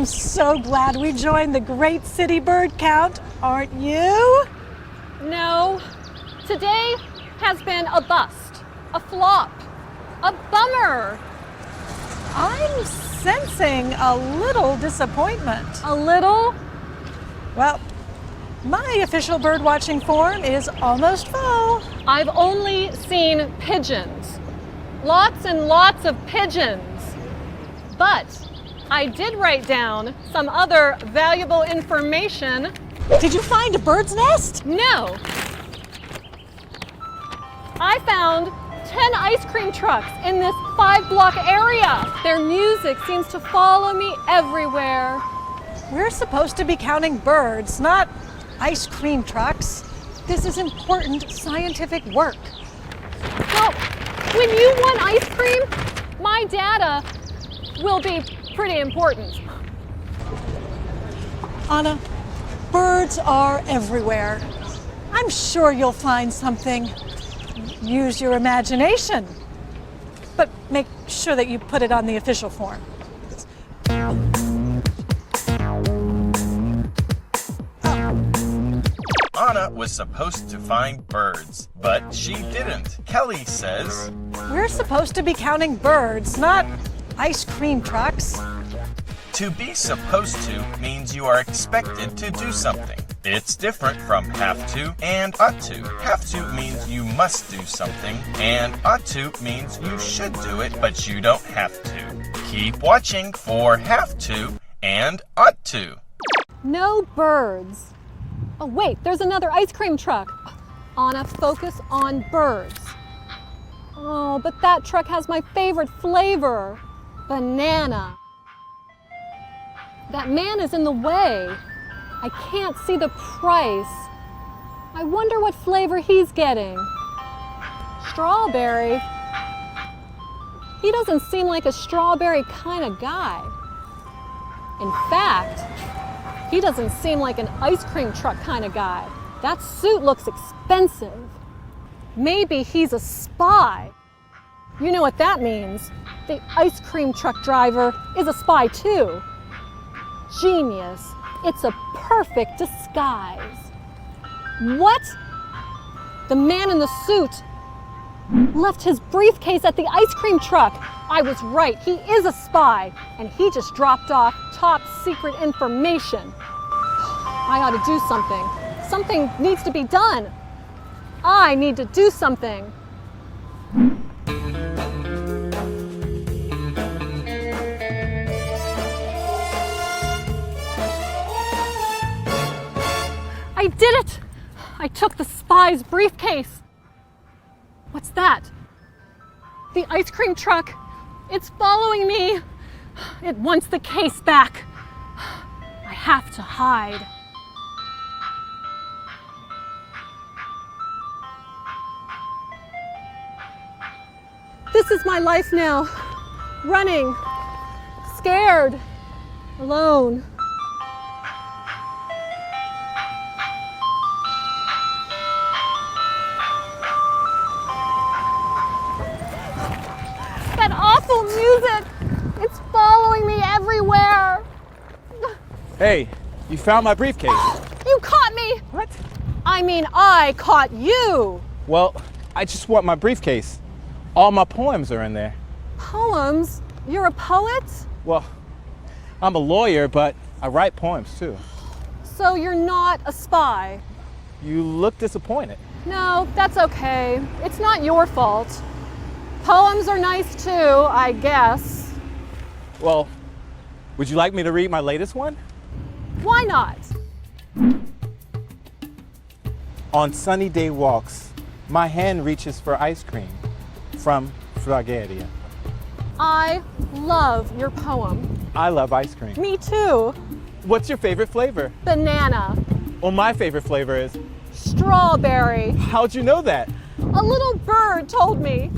so glad we joined the Great City Bird Count, aren't you? No. Today has been a bust, a flop, a bummer. I'm sensing a little disappointment. A little? Well, my official bird watching form is almost full. I've only seen pigeons. Lots and lots of pigeons. But I did write down some other valuable information. Did you find a bird's nest? No. I found 10 ice cream trucks in this 5-block area. Their music seems to follow me everywhere. We're supposed to be counting birds, not ice cream trucks. This is important scientific work. Well, when you want ice cream, my data will be pretty important. Anna, birds are everywhere. I'm sure you'll find something. Use your imagination. But make sure that you put it on the official form. Anna was supposed to find birds, but she didn't. Kelly says, We're supposed to be counting birds, not ice cream trucks. to be supposed to means you are expected to do something. It's different from have to and ought to. Have to means you must do something, and ought to means you should do it, but you don't have to. Keep watching for have to and ought to. No birds. Oh wait, there's another ice cream truck. Anna, focus on birds. Oh, but that truck has my favorite flavor, banana. That man is in the way. I can't see the price. I wonder what flavor he's getting. Strawberry. He doesn't seem like a strawberry kind of guy. In fact, he doesn't seem like an ice cream truck kind of guy. That suit looks expensive. Maybe he's a spy. You know what that means. The ice cream truck driver is a spy too. Genius. It's a perfect disguise. What? The man in the suit left his briefcase at the ice cream truck. I was right. He is a spy, and he just dropped off top secret information. I ought to do something. Something needs to be done. I need to do something. I did it! I took the spy's briefcase. What's that? The ice cream truck. It's following me. It wants the case back. I have to hide. This is my life now. Running, scared, alone. That awful music! It's following me everywhere! Hey, you found my briefcase. You caught me! What? I mean, I caught you! Well, I just want my briefcase. All my poems are in there. Poems? You're a poet? Well, I'm a lawyer, but I write poems too. So you're not a spy? You look disappointed. No, that's okay. It's not your fault. Poems are nice too, I guess. Well, would you like me to read my latest one? Why not? On sunny day walks, my hand reaches for ice cream from Fragaria. I love your poem. I love ice cream. Me too. What's your favorite flavor? Banana. Well, my favorite flavor is... Strawberry. How'd you know that? A little bird told me.